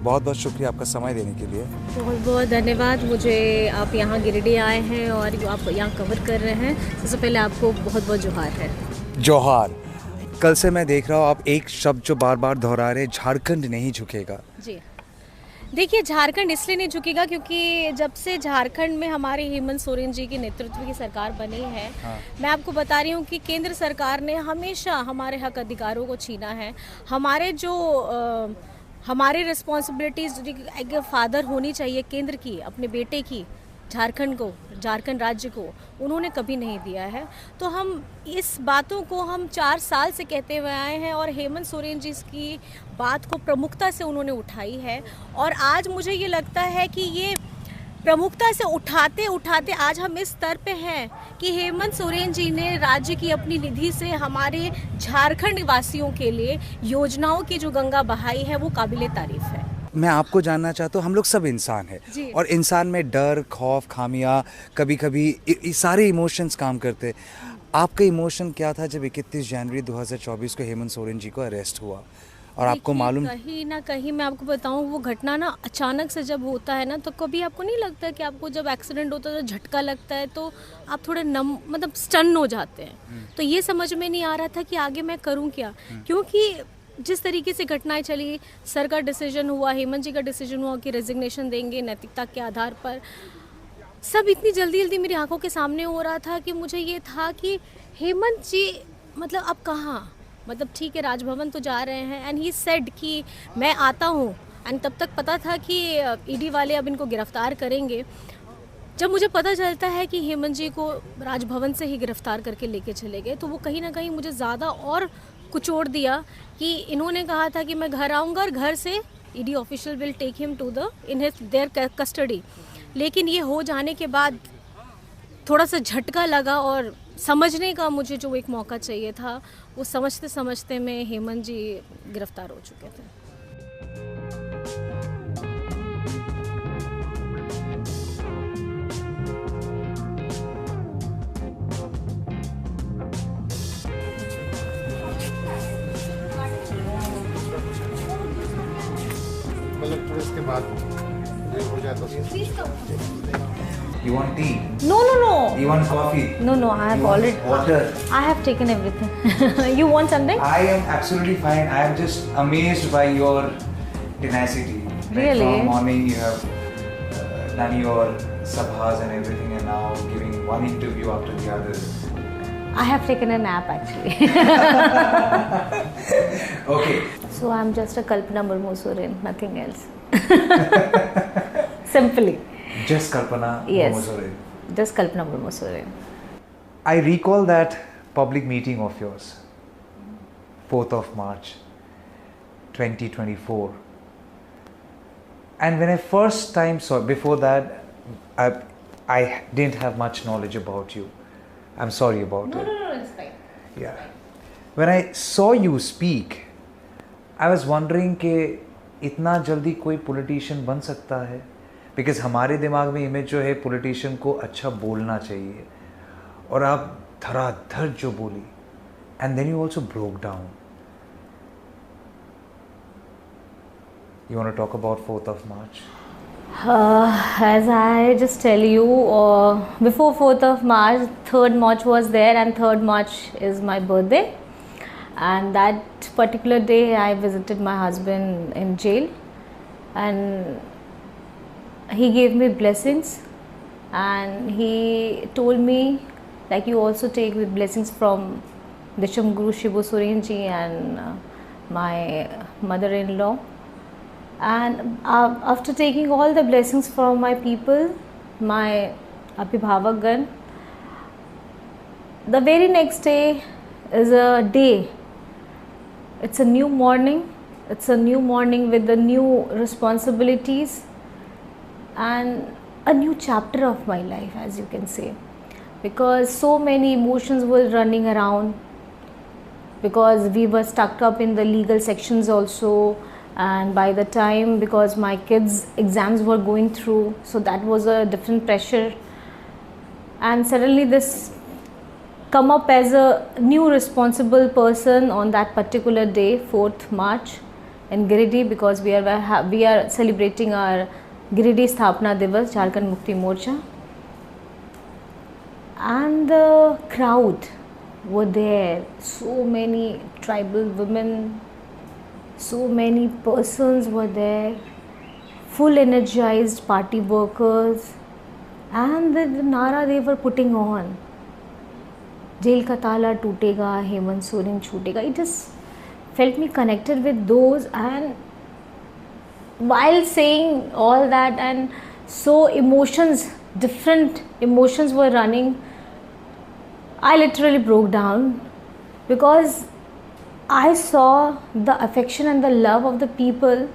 बहुत बहुत शुक्रिया आपका समय देने के लिए। बहुत बहुत धन्यवाद। मुझे आप यहाँ गिरिडीह आए हैं और आप यहाँ कवर कर रहे हैं, सबसे पहले आपको बहुत बहुत जोहार है। जोहार। कल से मैं देख रहा हूँ आप एक शब्द जो बार बार दोहरा रहे, झारखंड नहीं झुकेगा। जी, देखिए, झारखंड इसलिए नहीं झुकेगा क्योंकि जब से झारखंड में हमारे हेमंत सोरेन जी के नेतृत्व की सरकार बनी है, हाँ। मैं आपको बता रही हूँ कि केंद्र सरकार ने हमेशा हमारे हक अधिकारों को छीना है। हमारे जो हमारे रिस्पॉन्सिबिलिटीज़ एक फादर होनी चाहिए केंद्र की, अपने बेटे की, झारखंड को, झारखंड राज्य को, उन्होंने कभी नहीं दिया है। तो हम इस बातों को हम 4 साल से कहते हुए आए हैं और हेमंत सोरेन जी की बात को प्रमुखता से उन्होंने उठाई है। और आज मुझे ये लगता है कि ये प्रमुखता से उठाते उठाते आज हम इस स्तर पे हैं कि हेमंत सोरेन जी ने राज्य की अपनी निधि से हमारे झारखंड वासियों के लिए योजनाओं की जो गंगा बहाई है वो काबिले तारीफ है। मैं आपको जानना चाहता हूँ, हम लोग सब इंसान हैं और इंसान में डर, खौफ, खामियां, कभी कभी सारे इमोशंस काम करते हैं। आपका इमोशन क्या था जब 31 जनवरी 2024 को हेमंत सोरेन जी को अरेस्ट हुआ और आपको मालूम? कहीं ना कहीं मैं आपको बताऊं, वो घटना ना अचानक से जब होता है ना, तो कभी आपको नहीं लगता कि आपको जब एक्सीडेंट होता है तो झटका लगता है तो आप थोड़े मतलब स्टन हो जाते हैं। तो ये समझ में नहीं आ रहा था कि आगे मैं करूं क्या, क्योंकि जिस तरीके से घटनाएं चली, सर का डिसीजन हुआ, हेमंत जी का डिसीजन हुआ कि रेजिग्नेशन देंगे नैतिकता के आधार पर, सब इतनी जल्दी जल्दी मेरी आंखों के सामने हो रहा था कि मुझे ये था कि हेमंत जी मतलब अब कहाँ, मतलब ठीक है राजभवन तो जा रहे हैं एंड ही सेड कि मैं आता हूँ, एंड तब तक पता था कि ईडी वाले अब इनको गिरफ्तार करेंगे। जब मुझे पता चलता है कि हेमंत जी को राजभवन से ही गिरफ्तार करके लेके चले गए, तो वो कहीं ना कहीं मुझे ज़्यादा और कुचोड़ दिया कि इन्होंने कहा था कि मैं घर आऊँगा और घर से ED official will take him to their custody. लेकिन ये हो जाने के बाद थोड़ा सा झटका लगा और समझने का मुझे जो एक मौका चाहिए था, वो समझते समझते में हेमंत जी गिरफ्तार हो चुके थे। इसके बाद हो जाए तो You want tea? No, no, no. You want coffee? No, no, I have You want already. water? I have taken everything. You want something? I am absolutely fine. I am just amazed by your tenacity. Really? From morning you have done your sabhas and everything, and now giving one interview after the other. I have taken a nap actually. Okay. So I'm just a Kalpana Murmu Soren, nothing else. Simply. Just Kalpana Yes. Murmu. Just Kalpana Murmu Soren. I recall that public meeting of yours, 4th of March 2024. And when I first time saw, before that, I didn't have much knowledge about you. I'm sorry about it. No, it's fine. Yeah. When I saw you speak, I was wondering कि इतना जल्दी कोई politician बन सकता है? Because हमारे दिमाग में इमेज जो है politician को अच्छा बोलना चाहिए, और आप धड़ाधड़ जो बोली, and then you also broke down. You want to talk about 4th of March? As I just tell you, before 4th of March, 3rd March was there, and 3rd March is my birthday. And that particular day I visited my husband in jail, and he gave me blessings, and he told me, like, you also take the blessings from Disham Guru Shibu Soren ji and my mother-in-law. And after taking all the blessings from my people, my Abhibhavagan, the very next day is a day. It's a new morning. It's a new morning with the new responsibilities and a new chapter of my life, as you can say, because so many emotions were running around, because we were stuck up in the legal sections also. And by the time, because my kids' exams were going through, so that was a different pressure. And suddenly this come up as a new responsible person on that particular day, 4th March in Giridih because we are celebrating our Giridih Sthapna Divas, Jharkhand Mukti Morcha. And the crowd were there, so many tribal women, so many persons were there, full energized party workers, and the nara they were putting on, Jail ka tala tootega, Hemant Soren chutega. It just felt me connected with those, and while saying all that, and so different emotions were running, I literally broke down because I saw the affection and the love of the people,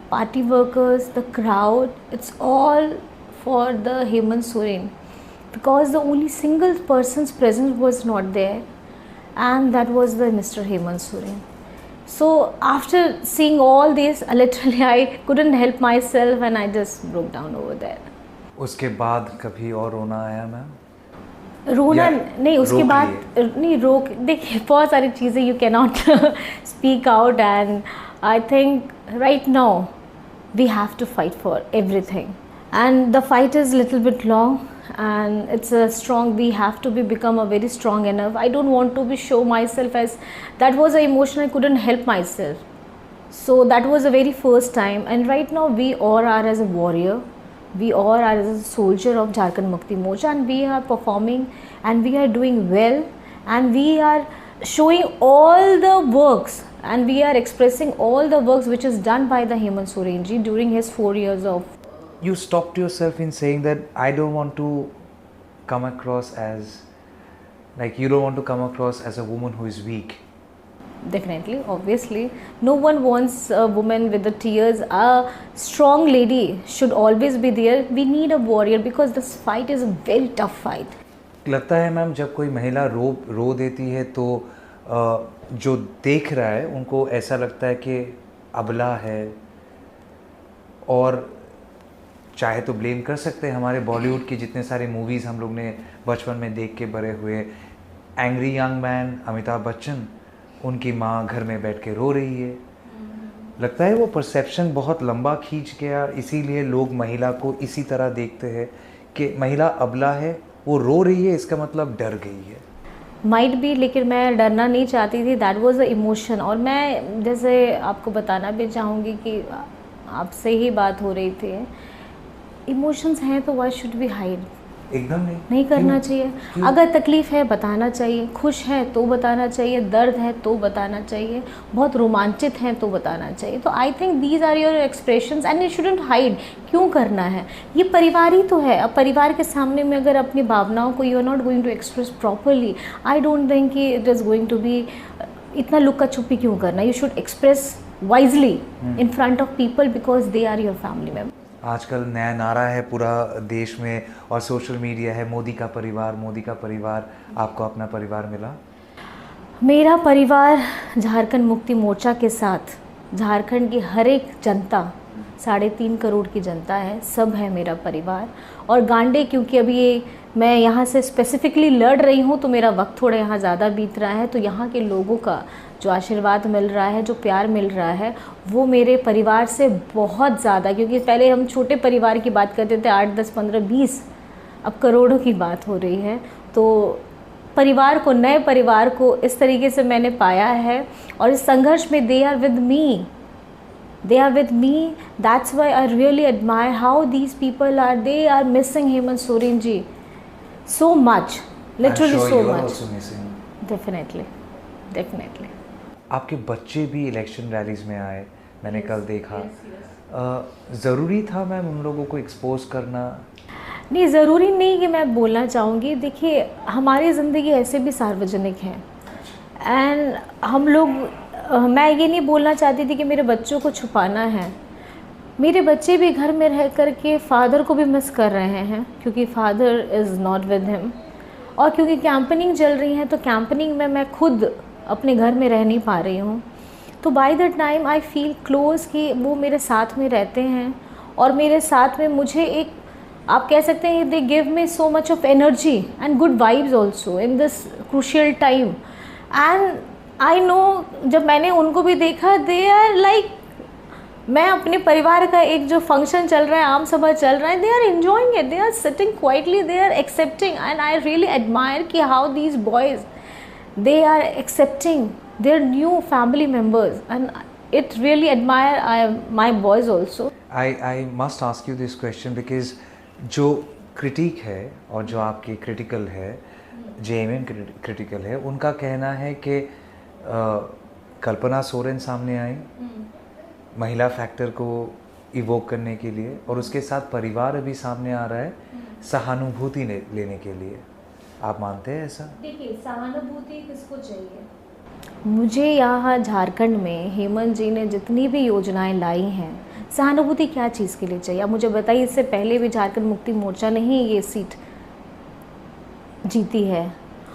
party workers, the crowd. It's all for the Hemant Soren, because the only single person's presence was not there, and that was the Mr. Hemant Soren. So after seeing all this, literally I couldn't help myself and I just broke down over there. उसके बाद कभी और रोना आया ma'am? रोना नहीं, उसके बाद नहीं रोक, देखिए बहुत सारी चीज़ें you cannot speak out, and I think right now we have to fight for everything, and the fight is little bit long, and it's a strong, we have to become a very strong enough. I don't want to show myself as, that was an emotion I couldn't help myself. So that was the very first time, and right now we all are as a warrior, we all are as a soldier of Jharkhand Mukti Morcha, and we are performing and we are doing well, and we are showing all the works and we are expressing all the works which is done by the Hemant Soren ji during his 4 years of. You stopped yourself in saying that I don't want to come across as, like, you don't want to come across as a woman who is weak. Definitely, obviously, no one wants a woman with the tears. A strong lady should always be there. We need a warrior because this fight is a very tough fight. लगता है ma'am जब कोई महिला रो देती है तो जो देख रहा है उनको ऐसा लगता है कि अबला है, और चाहे तो ब्लेम कर सकते हैं हमारे बॉलीवुड की जितने सारे मूवीज़ हम लोग ने बचपन में देख के बड़े हुए, angry young man, Amitabh Bachchan, उनकी माँ घर में बैठ के रो रही है। लगता है वो परसेप्शन बहुत लंबा खींच गया, इसीलिए लोग महिला को इसी तरह देखते हैं कि महिला अबला है, वो रो रही है इसका मतलब डर गई है। माइट भी, लेकिन मैं डरना नहीं चाहती थी, दैट वाज द इमोशन। और मैं जैसे आपको बताना भी चाहूँगी कि आपसे ही बात हो रही थी, इमोशंस हैं तो व्हाई शुड वी हाइड? एकदम नहीं करना चाहिए। अगर तकलीफ़ है बताना चाहिए, खुश है तो बताना चाहिए, दर्द है तो बताना चाहिए, बहुत रोमांचित हैं तो बताना चाहिए। तो I think these are your expressions and you shouldn't hide. क्यों करना है? ये परिवार ही तो है। अब परिवार के सामने में अगर अपनी भावनाओं को you are not going to express properly, I don't think कि it is going to be, इतना लुक्का छुपी क्यों करना? You should express wisely in front of people because they are your family member. आजकल नया नारा है पूरा देश में और सोशल मीडिया है, मोदी का परिवार, मोदी का परिवार। आपको अपना परिवार मिला? मेरा परिवार झारखंड मुक्ति मोर्चा के साथ झारखंड की हर एक जनता, 3.5 करोड़ की जनता है, सब है मेरा परिवार। और गांडे क्योंकि अभी ये मैं यहाँ से स्पेसिफिकली लड़ रही हूँ तो मेरा वक्त थोड़ा यहाँ ज़्यादा बीत रहा है, तो यहाँ के लोगों का जो आशीर्वाद मिल रहा है, जो प्यार मिल रहा है, वो मेरे परिवार से बहुत ज़्यादा, क्योंकि पहले हम छोटे परिवार की बात करते थे, 8, 10, 15, 20, अब करोड़ों की बात हो रही है। तो परिवार को, नए परिवार को इस तरीके से मैंने पाया है, और इस संघर्ष में they are with me, that's why I really admire how these people are, they are missing Hemant Soren ji so much, literally so much. Definitely. आपके बच्चे भी इलेक्शन रैलीज में आए, मैंने कल देखा। ज़रूरी था मैम उन लोगों को एक्सपोज करना? नहीं, ज़रूरी नहीं कि मैं बोलना चाहूँगी। देखिए, हमारी ज़िंदगी ऐसे भी सार्वजनिक है, एंड हम लोग, मैं ये नहीं बोलना चाहती थी कि मेरे बच्चों को छुपाना है। मेरे बच्चे भी घर में रह कर के फादर को भी मिस कर रहे हैं, क्योंकि father is not with him, और क्योंकि कैंपेनिंग चल रही है तो कैंपेनिंग में मैं खुद अपने घर में रह नहीं पा रही हूँ। तो by the time I feel close कि वो मेरे साथ में रहते हैं, और मेरे साथ में मुझे एक, आप कह सकते हैं, they give me so much of energy and good vibes also in this crucial time. And I know, जब मैंने उनको भी देखा, दे आर लाइक मैं अपने परिवार का एक जो फंक्शन चल रहा है, आम सभा चल रहा है, they are enjoying it, they are sitting quietly, they are accepting, and I really admire कि how these boys they are accepting their new family members, and it really admire my boys also. I must ask you this question because जो critic है और जो आपकी critical है, JMM critical है, उनका कहना है कि कल्पना सोरेन सामने आई महिला फैक्टर को इवोक करने के लिए, और उसके साथ परिवार अभी सामने आ रहा है सहानुभूति लेने के लिए। आप मानते हैं ऐसा? देखिए, सहानुभूति किसको चाहिए? मुझे यहाँ झारखंड में हेमंत जी ने जितनी भी योजनाएं लाई हैं, सहानुभूति क्या चीज़ के लिए चाहिए आप मुझे बताइए। इससे पहले भी झारखंड मुक्ति मोर्चा ने ही ये सीट जीती है,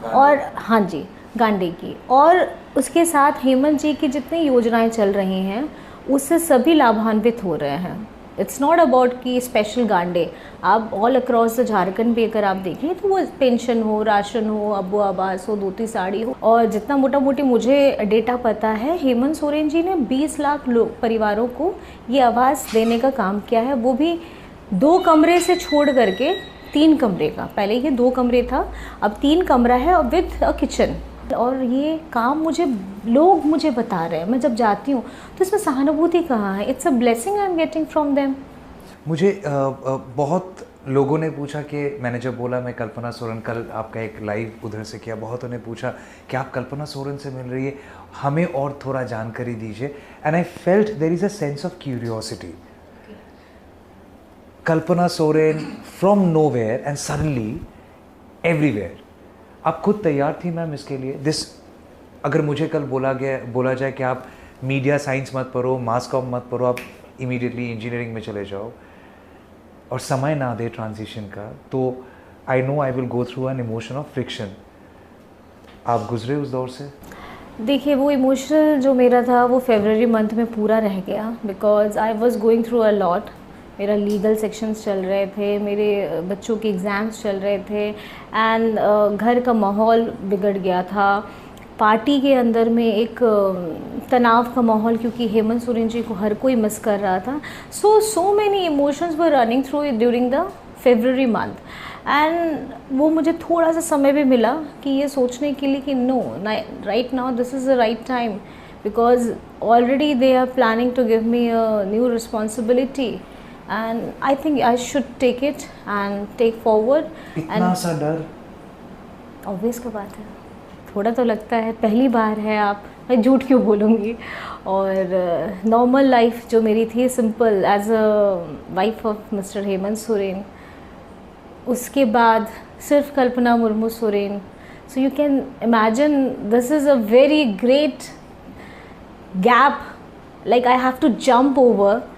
और हाँ जी, गांडे की, और उसके साथ हेमंत जी की जितनी योजनाएं चल रही हैं उससे सभी लाभान्वित हो रहे हैं। इट्स नॉट अबाउट कि स्पेशल गांडे, आप ऑल अक्रॉस द झारखंड भी अगर आप देखें तो वो पेंशन हो, राशन हो, अब्बू आवास हो, धोती साड़ी हो, और जितना मोटा मोटी मुझे डेटा पता है, हेमंत सोरेन जी ने 20 लाख परिवारों को ये आवास देने का काम किया है, वो भी 2 कमरे से छोड़ करके 3 कमरे का। पहले ये 2 कमरे था, अब 3 कमरा है और विद अ किचन। और ये काम लोग मुझे बता रहे हैं, मैं जब जाती हूँ तो इसमें सहानुभूति कहाँ है? It's a blessing I am getting from them. मुझे बहुत लोगों ने पूछा कि मैंने जब बोला मैं कल्पना सोरेन, कल आपका एक लाइव उधर से किया, बहुतों ने पूछा कि आप कल्पना सोरेन से मिल रही है, हमें और थोड़ा जानकारी दीजिए। And I felt there is a sense of curiosity. Kalpana Soren from nowhere and suddenly everywhere. आप खुद तैयार थी मैम इसके लिए? अगर मुझे कल बोला जाए कि आप मीडिया साइंस मत पढ़ो, मास कॉम मत पढ़ो, आप इमीडिएटली इंजीनियरिंग में चले जाओ, और समय ना दे ट्रांजिशन का, तो I know I will go through an emotion of friction. आप गुजरे उस दौर से? देखिए, वो इमोशनल जो मेरा था वो फरवरी मंथ में पूरा रह गया, because I was going through a lot. मेरा लीगल सेक्शंस चल रहे थे, मेरे बच्चों के एग्ज़ाम्स चल रहे थे, एंड घर का माहौल बिगड़ गया था। पार्टी के अंदर में एक तनाव का माहौल, क्योंकि हेमंत सोरेन जी को हर कोई मिस कर रहा था। So many emotions were running through during the February month, and वो मुझे थोड़ा सा समय भी मिला कि ये सोचने के लिए कि no, right now this is the right time, because already they are planning to give me a new responsibility, and I think I should take it and take forward. इतना सा डर? ऑब्वियस का बात है, थोड़ा तो लगता है, पहली बार है आप, मैं झूठ क्यों बोलूँगी। और नॉर्मल लाइफ जो मेरी थी, simple, as a wife of mister Hemant Soren, उसके बाद सिर्फ Kalpana Murmu Soren. So you can imagine this is a very great gap, like I have to jump over.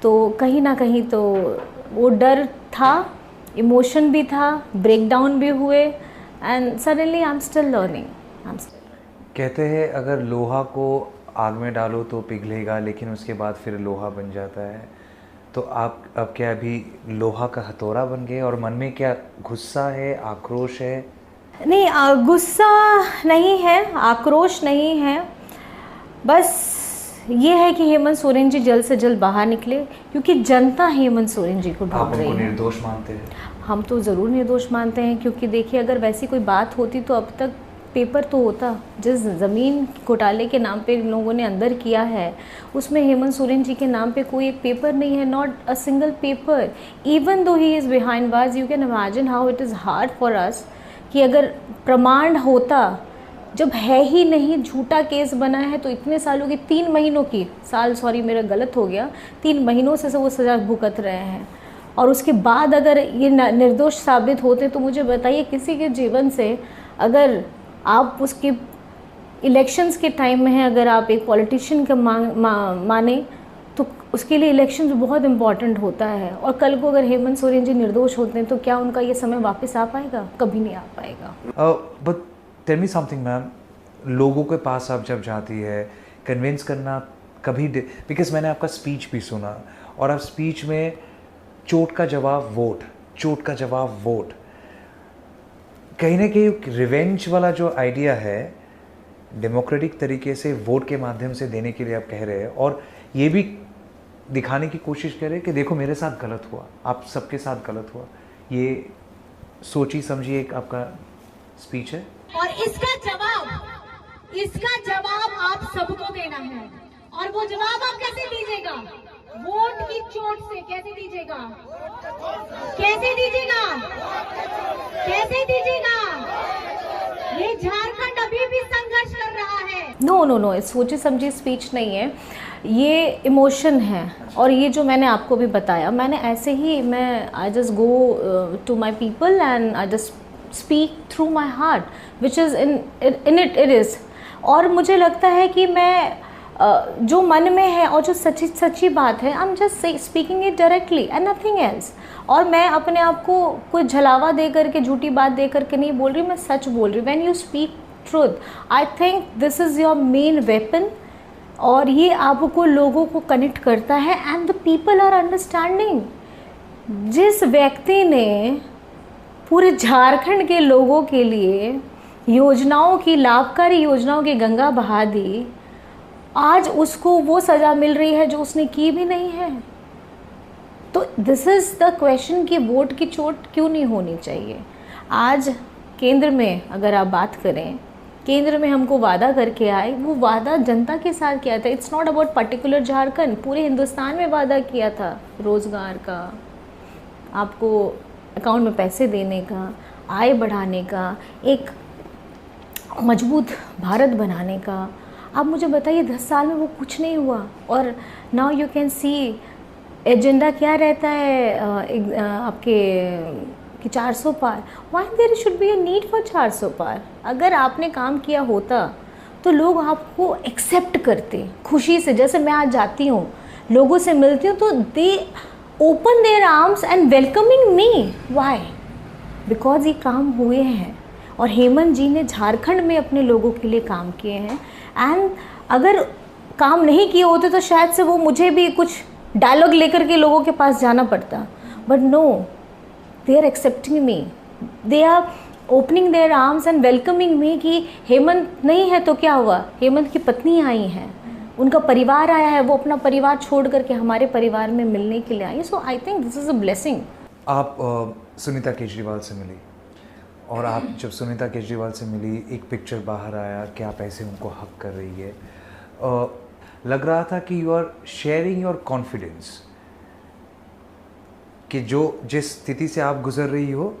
तो कहीं ना कहीं तो वो डर था, इमोशन भी था, ब्रेकडाउन भी हुए, and suddenly I am still learning. कहते हैं अगर लोहा को आग में डालो तो पिघलेगा, लेकिन उसके बाद फिर लोहा बन जाता है। तो आप अब क्या अभी लोहा का हथौड़ा बन गए, और मन में क्या गुस्सा है, आक्रोश है? नहीं, गुस्सा नहीं है, आक्रोश नहीं है, बस ये है कि हेमंत सोरेन जी जल्द से जल्द बाहर निकले, क्योंकि जनता हेमंत सोरेन जी को ढूंढ रही है। आप उनको निर्दोष मानते हैं? हम तो ज़रूर निर्दोष मानते हैं, क्योंकि देखिए, अगर वैसी कोई बात होती तो अब तक पेपर तो होता। जिस ज़मीन घोटाले के नाम पे लोगों ने अंदर किया है, उसमें हेमंत सोरेन जी के नाम पे कोई एक पेपर नहीं है, not a single paper. Even though he is behind bars, you can imagine how it is hard for us कि अगर प्रमाण होता, जब है ही नहीं, झूठा केस बना है, तो इतने सालों की 3 महीनों की मेरा गलत हो गया, 3 महीनों से वो सज़ा भुगत रहे हैं, और उसके बाद अगर ये निर्दोष साबित होते, तो मुझे बताइए, किसी के जीवन से अगर आप उसके इलेक्शंस के टाइम में हैं, अगर आप एक पॉलिटिशियन का माने, तो उसके लिए इलेक्शन बहुत इम्पॉर्टेंट होता है। और कल को अगर हेमंत सोरेन जी निर्दोष होते हैं, तो क्या उनका ये समय वापस आ पाएगा? कभी नहीं आ पाएगा। But tell me something ma'am, लोगों के पास आप जब जाती है, कन्विंस करना कभी, बिकॉज मैंने आपका स्पीच भी सुना, और आप स्पीच में चोट का जवाब वोट, चोट का जवाब वोट, कहीं ना कहीं रिवेंज वाला जो आइडिया है, डेमोक्रेटिक तरीके से वोट के माध्यम से देने के लिए आप कह रहे हैं, और ये भी दिखाने की कोशिश करे कि देखो मेरे साथ गलत हुआ, आप सबके साथ गलत हुआ। ये सोची समझी एक आपका स्पीच है। और इसका जवाब आप सबको देना है। और वो जवाब आप कैसे दीजिएगा? वोट की चोट से। कैसे दीजिएगा? कैसे दीजिएगा? कैसे दीजिएगा? ये झारखंड अभी भी संघर्ष कर रहा है। नो, सोची समझी स्पीच नहीं है, ये इमोशन है। और ये जो मैंने आपको भी बताया, मैंने ऐसे ही I just go to my people and I just speak through my heart which is in it is. और मुझे लगता है कि मैं जो मन में है और जो सच्ची बात है, I am just speaking it directly and nothing else. और मैं अपने आप को कोई झलावा दे करके, झूठी बात दे करके नहीं बोल रही, मैं सच बोल रही हूँ। When you speak truth, I think this is your main weapon. और ये आपको लोगों को कनेक्ट करता है and the people are understanding. जिस व्यक्ति ने पूरे झारखंड के लोगों के लिए योजनाओं की, लाभकारी योजनाओं की गंगा बहा दी, आज उसको वो सज़ा मिल रही है जो उसने की भी नहीं है। तो दिस इज़ द क्वेश्चन कि वोट की चोट क्यों नहीं होनी चाहिए। आज केंद्र में अगर आप बात करें, केंद्र में हमको वादा करके आए, वो वादा जनता के साथ किया था। It's not about particular Jharkhand, पूरे हिंदुस्तान में वादा किया था रोज़गार का, आपको अकाउंट में पैसे देने का, आय बढ़ाने का, एक मजबूत भारत बनाने का। आप मुझे बताइए 10 साल में वो कुछ नहीं हुआ। और now you can see agenda क्या रहता है आपके कि 400 पार। Why there should be a need for 400 पार? अगर आपने काम किया होता तो लोग आपको एक्सेप्ट करते खुशी से। जैसे मैं आज जाती हूँ, लोगों से मिलती हूँ, तो दे open there arms and welcoming me. Why? Because ये काम हुए हैं और हेमंत जी ने झारखंड में अपने लोगों के लिए काम किए हैं। एंड अगर काम नहीं किए होते तो शायद से वो मुझे भी कुछ डायलॉग लेकर के लोगों के पास जाना पड़ता। But no, they are accepting me, they are opening their arms and welcoming me. कि हेमंत नहीं है तो क्या हुआ, हेमंत की पत्नी आई हैं, उनका परिवार आया है, वो अपना परिवार छोड़ करके हमारे परिवार में मिलने के लिए आई। So I think this is a blessing. आप सुनीता केजरीवाल से मिली, और आप जब सुनीता केजरीवाल से मिली, एक पिक्चर बाहर आया कि आप ऐसे उनको हक कर रही है। लग रहा था कि you are sharing your confidence, कि जो जिस स्थिति से आप गुजर रही हो,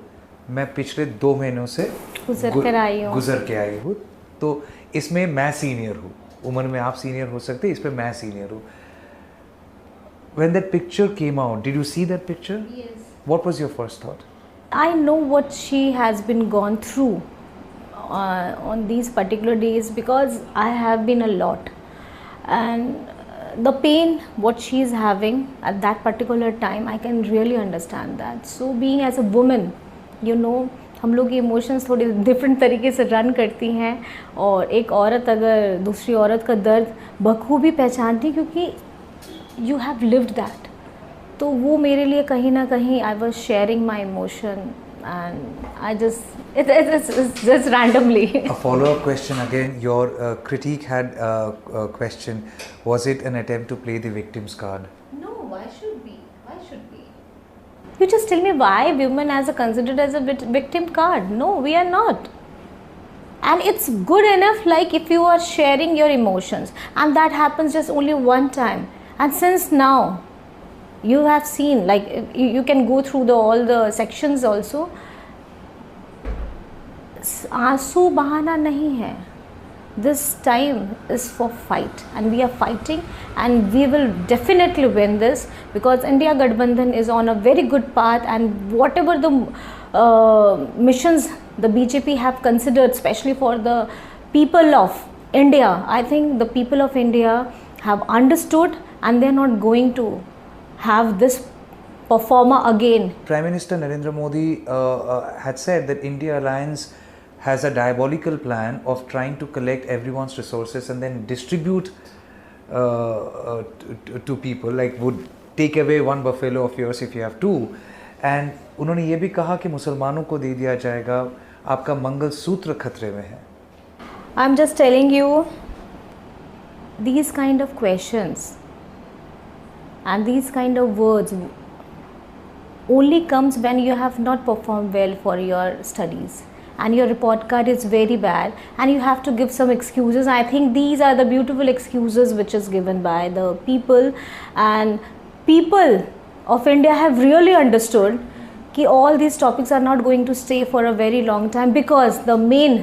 मैं पिछले 2 महीनों से गुजर के आई हूँ। तो इसमें मैं सीनियर हूँ, उम्र में आप सीनियर हो सकते, इस पर मैं सीनियर हूँ। When that picture came out, did you see that picture? Yes. What was your first thought? I know what she has been gone through on these particular days, because I have been a lot, and the pain what she is having at that particular time, I can really understand that. So being as a woman, you know, हम लोग की emotions थोड़ी different तरीके से run करती हैं, और एक औरत अगर दूसरी औरत का दर्द बखूबी पहचानती, क्योंकि यू हैव लिव्ड दैट। तो वो मेरे लिए कहीं ना कहीं I was sharing my emotion and I just it's just randomly. A follow-up question again. Your critique had a question. Was it an attempt to play the victim's card? No, why should be? Why should be? You just tell me why women as a considered as a victim card. No, we are not. And it's good enough, like if you are sharing your emotions, and that happens just only one time. And since now you have seen, like you can go through all the sections also. आंसू बहाना नहीं है. This time is for fight, and we are fighting, and we will definitely win this, because India Gadbandhan is on a very good path, and whatever the missions the BJP have considered, especially for the people of India, I think the people of India have understood, and they are not going to have this performer again. Prime Minister Narendra Modi had said that India Alliance has a diabolical plan of trying to collect everyone's resources and then distribute to people, like would take away one buffalo of yours if you have two. And उन्होंने ये भी कहा कि मुसलमानों को दे दिया जाएगा, आपका मंगलसूत्र खतरे में है. I'm just telling you, these kind of questions and these kind of words only comes when you have not performed well for your studies and your report card is very bad and you have to give some excuses. I think these are the beautiful excuses which is given by the people, and people of India have really understood कि all these topics are not going to stay for a very long time because the main,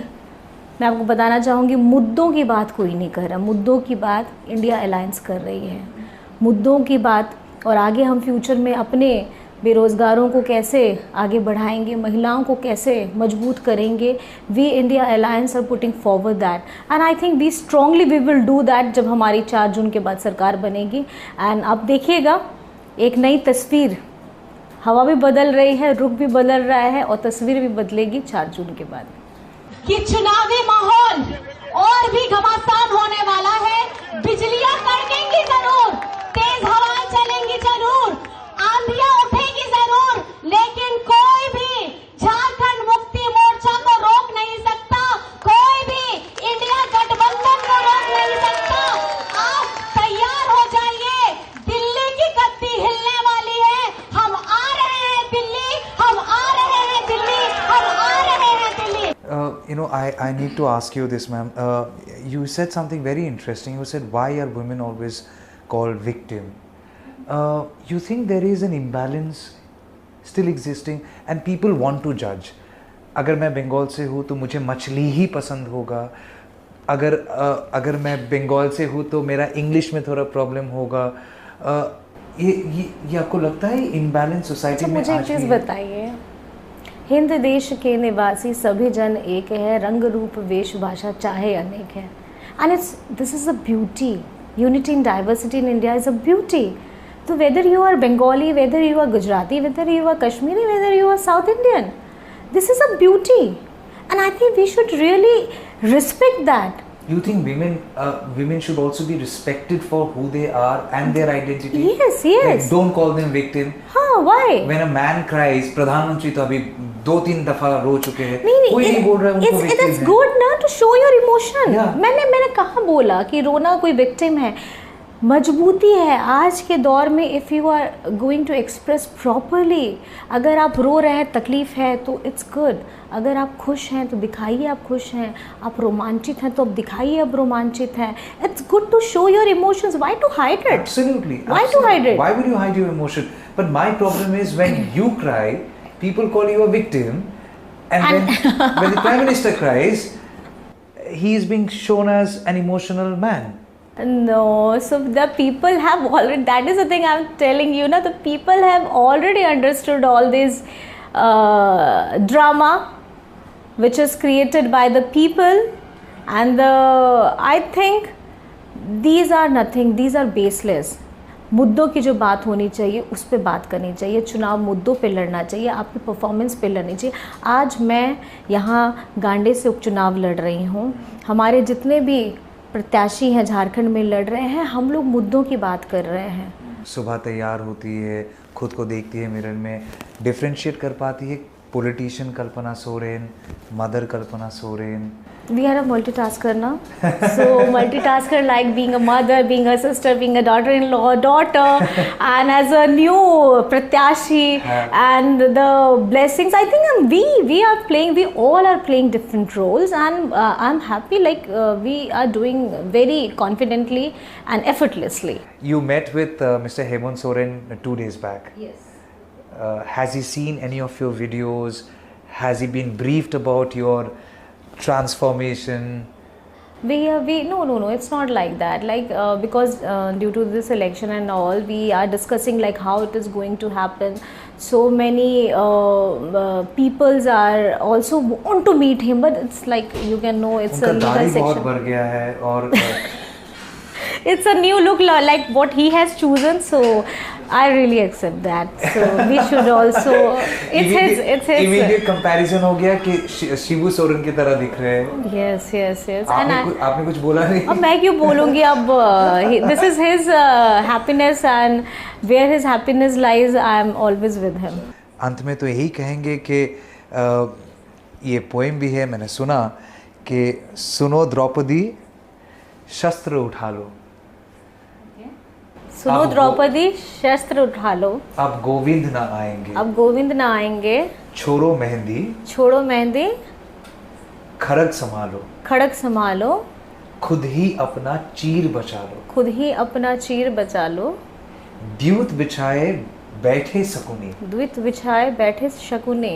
मैं आपको बताना चाहूँगी, मुद्दों की बात कोई नहीं कर रहा, मुद्दों की बात इंडिया अलायंस कर रही है, मुद्दों की बात, और आगे हम फ्यूचर में अपने बेरोज़गारों को कैसे आगे बढ़ाएंगे, महिलाओं को कैसे मजबूत करेंगे, we India alliance are putting forward that and I think we strongly we will do that जब हमारी 4 जून के बाद सरकार बनेगी। एंड आप देखिएगा एक नई तस्वीर, हवा भी बदल रही है, रुख भी बदल रहा है और तस्वीर भी बदलेगी 4 जून के बाद कि चुनावी माहौल और भी घमासान होने वाला है। बिजलियां कड़केंगी जरूर, तेज हवाएं चलेंगी जरूर, आंधियां उठेंगी जरूर, लेकिन कोई भी झारखंड मुक्ति मोर्चा को रोक नहीं सकता, कोई भी इंडिया गठबंधन को रोक नहीं सकता। आप तैयार हो जाइए, दिल्ली की गद्दी हिलने वाली है, हम आ रहे हैं दिल्ली, हम आ रहे हैं दिल्ली, हम आ रहे हैं Delhi. I need to ask you this, ma'am. You said something very interesting. You said, why are women always called victim? You think there is an imbalance still existing and people want to judge? अगर मैं बंगाल से हूँ तो मुझे मछली ही पसंद होगा, अगर मैं बंगाल से हूँ तो मेरा इंग्लिश में थोड़ा प्रॉब्लम होगा। ये आपको लगता है इम्बैलेंस सोसाइटी में? मुझे एक चीज़ बताइए, हिंद देश के निवासी सभी जन एक है, रंग रूप वेश भाषा चाहे अनेक है, and this is a beauty, unity in diversity in India is a beauty. So whether you are Bengali, whether you are Gujarati, whether you are Kashmiri, whether you are South Indian, this is a beauty, and I think we should really respect that. You think women should also be respected for who they are and their identity? Yes, yes. Like, don't call them victim. हाँ, why? When a man cries, प्रधानमंत्री तो अभी 2-3 दफा रो चुके हैं, नहीं, कोई नहीं बोल रहा है उनको victim है। It's good ना to show your emotion. Yeah. मैंने कहाँ बोला कि रोना कोई victim है, मजबूती है आज के दौर में। If you are going to express properly, अगर आप रो रहे हैं, तकलीफ़ है तो इट्स गुड, अगर आप खुश हैं तो दिखाइए आप खुश हैं, आप रोमांचित हैं तो अब दिखाइए आप रोमांचित हैं। It's good to show your emotions, why to hide it? Absolutely. Why to hide it? Why would you hide your emotion? But my problem is when you cry, people call you a victim, and when the Prime Minister cries, he is being shown as an emotional man. No, so the people have already, that is the thing I'm telling you, na, the people have already understood all this drama which is created by the people, and I think these are nothing, these are baseless. मुद्दों की जो बात होनी चाहिए उस पे बात करनी चाहिए, चुनाव मुद्दों पे लड़ना चाहिए, आपकी परफॉर्मेंस पे लड़नी चाहिए। आज मैं यहाँ गांडे से उपचुनाव लड़ रही हूँ, हमारे जितने भी प्रत्याशी हैं झारखंड में लड़ रहे हैं, हम लोग मुद्दों की बात कर रहे हैं। सुबह तैयार होती है, खुद को देखती है मिरर में, डिफरेंशिएट कर पाती है politician Kalpana Soren, mother Kalpana Soren. We are a multitasker now. So multitasker like being a mother, being a sister, being a daughter-in-law, daughter, and as a new pratyashi and the blessings. I think we are playing. We all are playing different roles, and I'm happy. Like we are doing very confidently and effortlessly. You met with Mr. Hemant Soren 2 days back. Yes. Has he seen any of your videos? Has he been briefed about your transformation? No, it's not like that, like because due to this election and all, we are discussing like how it is going to happen. So many peoples are also want to meet him, but it's like you can know it's a legal section. बहुत बढ़ गया है और it's a new look like what he has chosen, so I really accept that. So we should also it's his immediate comparison हो गया कि शिबू सोरेन की तरह दिख रहे हैं। yes आपने कुछ बोला नहीं? अब मैं क्यों बोलूँगी? अब this is his happiness, and where his happiness lies, I am always with him. अंत में तो यही कहेंगे कि ये पोएम भी है, मैंने सुना कि सुनो द्रौपदी शस्त्र उठा लो। सुनो अब द्रौपदी शस्त्र उठा लो, अब गोविंद ना आएंगे, अब गोविंद ना आएंगे, छोड़ो मेहंदी, छोड़ो मेहंदी, खड़ग संभालो, खड़ग संभालो, खुद ही अपना चीर बचा लो, खुद ही अपना चीर बचा लो, द्यूत बिछाए बैठे सकुनी, द्वित बिछाए बैठे शकुने,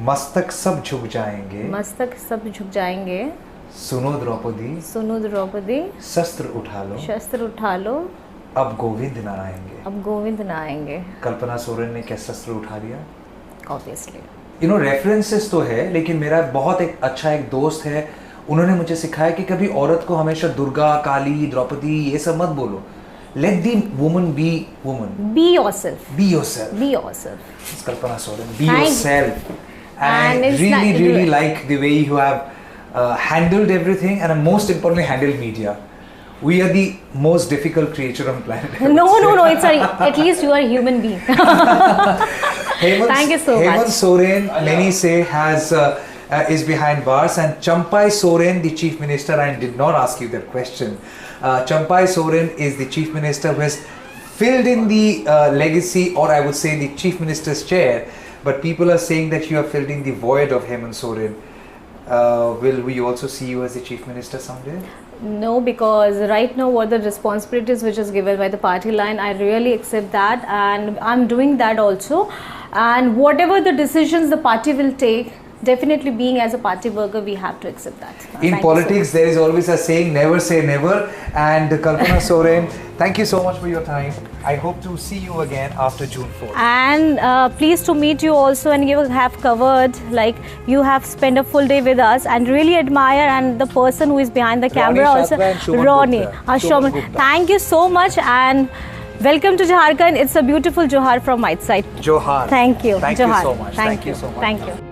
मस्तक सब झुक जाएंगे, मस्तक सब झुक जाएंगे, सुनो द्रौपदी, सुनो द्रौपदी शस्त्र उठा लो, शस्त्र उठा लो, अब गोविंद ना आएंगे। अब गोविंद ना आएंगे। कल्पना सोरेन ने क्या शस्त्र उठा लिया? ऑब्वियसली यू नो रेफरेंसेस तो है, लेकिन मेरा बहुत एक अच्छा एक दोस्त है, उन्होंने मुझे सिखाया कि कभी औरत को हमेशा दुर्गा, काली, द्रौपदी ये सब मत बोलो। Let the woman be woman, be yourself, be yourself, be yourself. Kalpana Soren, be Thank you. Yourself, And and it's really not- really like the way you have handled everything, and most importantly handled media. We are the most difficult creature on planet Earth. No, no, no. It's sorry. At least you are a human being. Thank you so Hemant much. Soren, many say, is behind bars, and Champai Soren, the chief minister, I did not ask you that question. Champai Soren is the chief minister who has filled in the legacy, or I would say the chief minister's chair, but people are saying that you have filled in the void of Hemant Soren. Will we also see you as the chief minister someday? No, because right now what the responsibilities which is given by the party line, I really accept that, and I'm doing that also. And whatever the decisions the party will take, definitely being as a party worker, we have to accept that. Thank In you so politics, there is always a saying, never say never. And Kalpana Soren, thank you so much for your time. I hope to see you again after June 4th. And pleased to meet you also, and you have covered, like you have spent a full day with us, and really admire, and the person who is behind the camera Rani also, Shatwa and Shuman Ronnie. Gupta. Shuman. Shuman Gupta. Thank you so much, and welcome to Jharkhand. It's a beautiful Johar from my side. Johar. Thank you. Thank Johar. you so much. Thank you so much. Thank you.